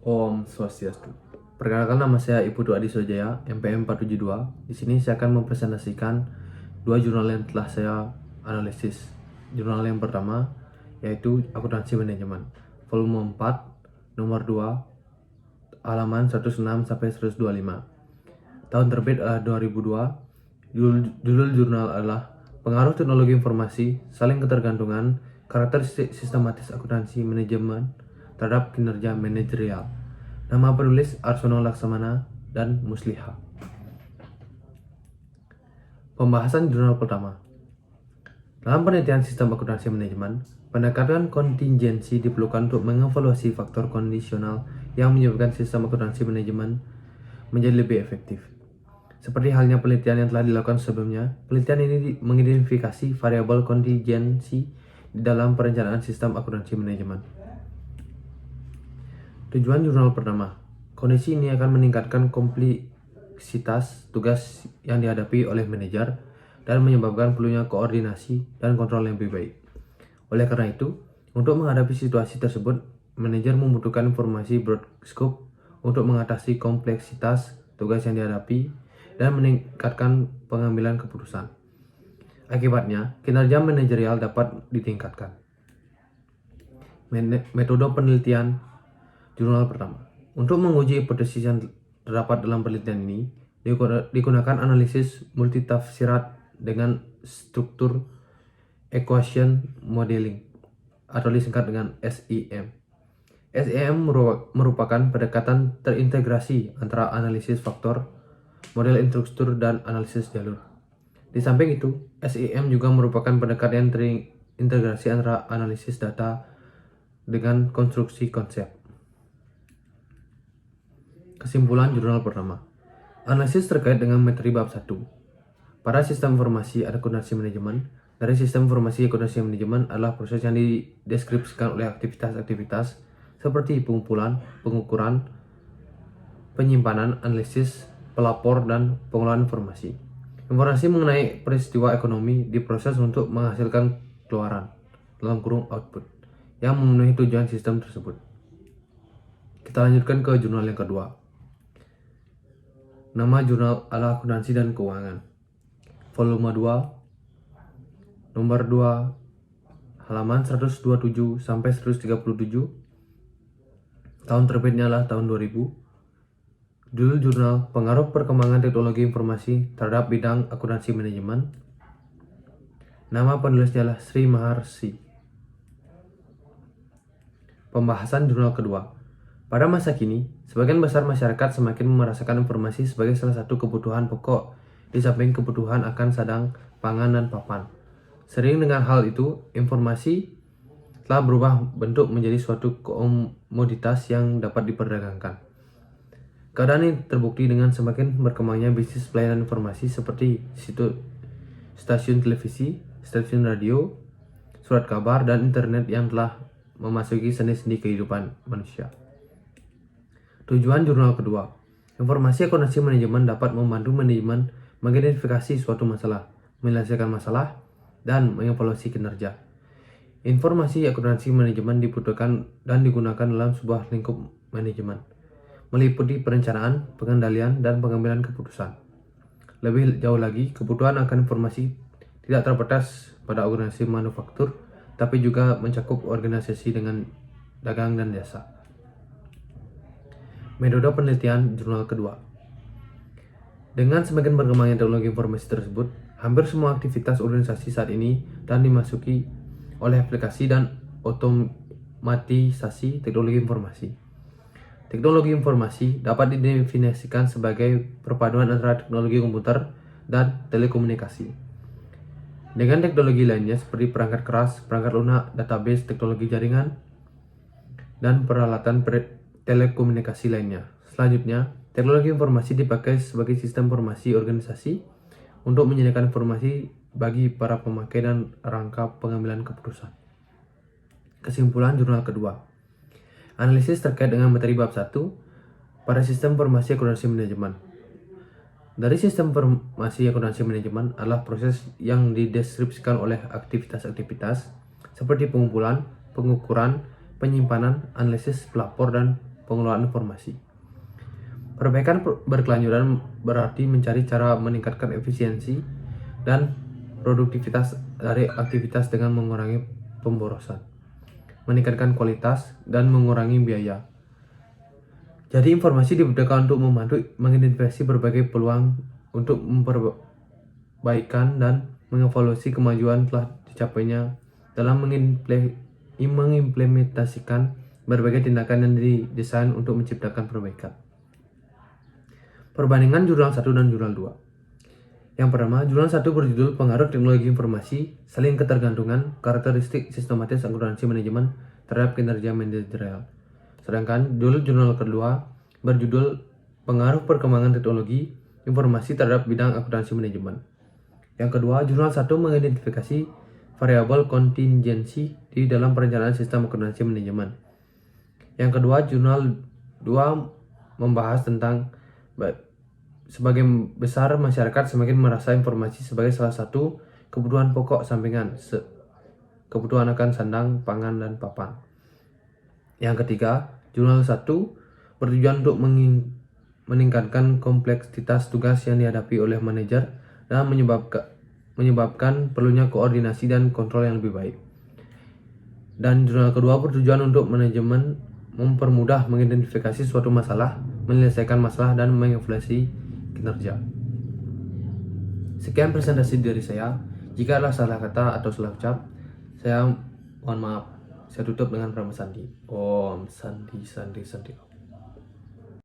Om Swastiastu. Perkenalkan, nama saya Iputu Adi Sojaya, MPM 472. Di sini saya akan mempresentasikan dua jurnal yang telah saya analisis. Jurnal yang pertama yaitu Akuntansi Manajemen, volume 4, nomor 2, halaman 106 sampai 125. Tahun terbit adalah 2002. Judul jurnal adalah Pengaruh Teknologi Informasi, Saling Ketergantungan, Karakteristik Sistematis Akuntansi Manajemen terhadap Kinerja Manajerial. Nama penulis Arsono Laksamana dan Musliha. Pembahasan jurnal pertama. Dalam penelitian sistem akuntansi manajemen, pendekatan kontingensi diperlukan untuk mengevaluasi faktor kondisional yang menyebabkan sistem akuntansi manajemen menjadi lebih efektif. Seperti halnya penelitian yang telah dilakukan sebelumnya, penelitian ini mengidentifikasi variabel kontingensi di dalam perencanaan sistem akuntansi manajemen. Tujuan jurnal pertama, kondisi ini akan meningkatkan kompleksitas tugas yang dihadapi oleh manajer dan menyebabkan perlunya koordinasi dan kontrol yang lebih baik. Oleh karena itu, untuk menghadapi situasi tersebut, manajer membutuhkan informasi broad scope untuk mengatasi kompleksitas tugas yang dihadapi dan meningkatkan pengambilan keputusan. Akibatnya, kinerja manajerial dapat ditingkatkan. Metode penelitian jurnal pertama. Untuk menguji hipotesis yang terdapat dalam penelitian ini, digunakan analisis multitafsirat dengan struktur equation modeling atau disingkat dengan SEM. SEM merupakan pendekatan terintegrasi antara analisis faktor, model instruktur, dan analisis jalur. Di samping itu, SEM juga merupakan pendekatan terintegrasi antara analisis data dengan konstruksi konsep. Kesimpulan jurnal pertama. Analisis terkait dengan materi bab 1. Pada sistem informasi akuntansi manajemen, dari sistem informasi akuntansi manajemen adalah proses yang dideskripsikan oleh aktivitas-aktivitas seperti pengumpulan, pengukuran, penyimpanan, analisis, pelapor, dan pengelolaan informasi. Informasi mengenai peristiwa ekonomi diproses untuk menghasilkan keluaran (output) yang memenuhi tujuan sistem tersebut. Kita lanjutkan ke jurnal yang kedua. Nama jurnal adalah Akuntansi dan Keuangan, volume 2, nomor 2, halaman 127 sampai 137. Tahun terbitnya adalah tahun 2000. Judul jurnal Pengaruh Perkembangan Teknologi Informasi terhadap Bidang Akuntansi Manajemen. Nama penulisnya adalah Sri Maharshi. Pembahasan jurnal kedua. Pada masa kini, sebagian besar masyarakat semakin merasakan informasi sebagai salah satu kebutuhan pokok di samping kebutuhan akan sadang, pangan, dan papan. Sering dengan hal itu, informasi telah berubah bentuk menjadi suatu komoditas yang dapat diperdagangkan. Keadaan ini terbukti dengan semakin berkembangnya bisnis pelayanan informasi seperti stasiun televisi, stasiun radio, surat kabar, dan internet yang telah memasuki sendi-sendi kehidupan manusia. Tujuan jurnal kedua. Informasi akuntansi manajemen dapat membantu manajemen mengidentifikasi suatu masalah, menyelesaikan masalah, dan mengevaluasi kinerja. Informasi akuntansi manajemen dibutuhkan dan digunakan dalam sebuah lingkup manajemen, meliputi perencanaan, pengendalian, dan pengambilan keputusan. Lebih jauh lagi, kebutuhan akan informasi tidak terbatas pada organisasi manufaktur, tapi juga mencakup organisasi dengan dagang dan jasa. Metode penelitian jurnal kedua. Dengan semakin berkembangnya teknologi informasi tersebut, hampir semua aktivitas organisasi saat ini dan dimasuki oleh aplikasi dan otomatisasi teknologi informasi. Teknologi informasi dapat didefinisikan sebagai perpaduan antara teknologi komputer dan telekomunikasi dengan teknologi lainnya seperti perangkat keras, perangkat lunak, database, teknologi jaringan, dan peralatan telekomunikasi lainnya. Selanjutnya, teknologi informasi dipakai sebagai sistem informasi organisasi untuk menyediakan informasi bagi para pemakai dan rangka pengambilan keputusan. Kesimpulan jurnal kedua. Analisis terkait dengan materi bab 1 pada sistem informasi akuntansi manajemen. Dari sistem informasi akuntansi manajemen adalah proses yang dideskripsikan oleh aktivitas-aktivitas seperti pengumpulan, pengukuran, penyimpanan, analisis, pelapor, dan pengelolaan informasi. Perbaikan berkelanjutan berarti mencari cara meningkatkan efisiensi dan produktivitas dari aktivitas dengan mengurangi pemborosan, meningkatkan kualitas, dan mengurangi biaya. Jadi informasi dibutuhkan untuk membantu mengidentifikasi berbagai peluang untuk memperbaikan dan mengevaluasi kemajuan telah dicapainya dalam mengimplementasikan berbagai tindakan yang didesain untuk menciptakan perbaikan. Perbandingan jurnal 1 dan jurnal 2. Yang pertama, jurnal 1 berjudul Pengaruh Teknologi Informasi, Saling Ketergantungan, Karakteristik Sistematis Akuntansi Manajemen Terhadap Kinerja Manajerial. Sedangkan jurnal kedua berjudul Pengaruh Perkembangan Teknologi Informasi Terhadap Bidang Akuntansi Manajemen. Yang kedua, jurnal 1 mengidentifikasi variabel kontingensi di dalam perencanaan sistem akuntansi manajemen. Yang kedua, jurnal 2 membahas tentang sebagian besar masyarakat semakin merasa informasi sebagai salah satu kebutuhan pokok sampingan, kebutuhan akan sandang, pangan, dan papan. Yang ketiga, jurnal 1 bertujuan untuk meningkatkan kompleksitas tugas yang dihadapi oleh manajer dan menyebabkan perlunya koordinasi dan kontrol yang lebih baik. Dan jurnal kedua bertujuan untuk manajemen mempermudah mengidentifikasi suatu masalah, menyelesaikan masalah, dan mengevaluasi kinerja. Sekian presentasi dari saya. Jika ada salah kata atau salah ucap, saya mohon maaf. Saya tutup dengan Brahma Sandi. Om Sandi Sandi Sandi.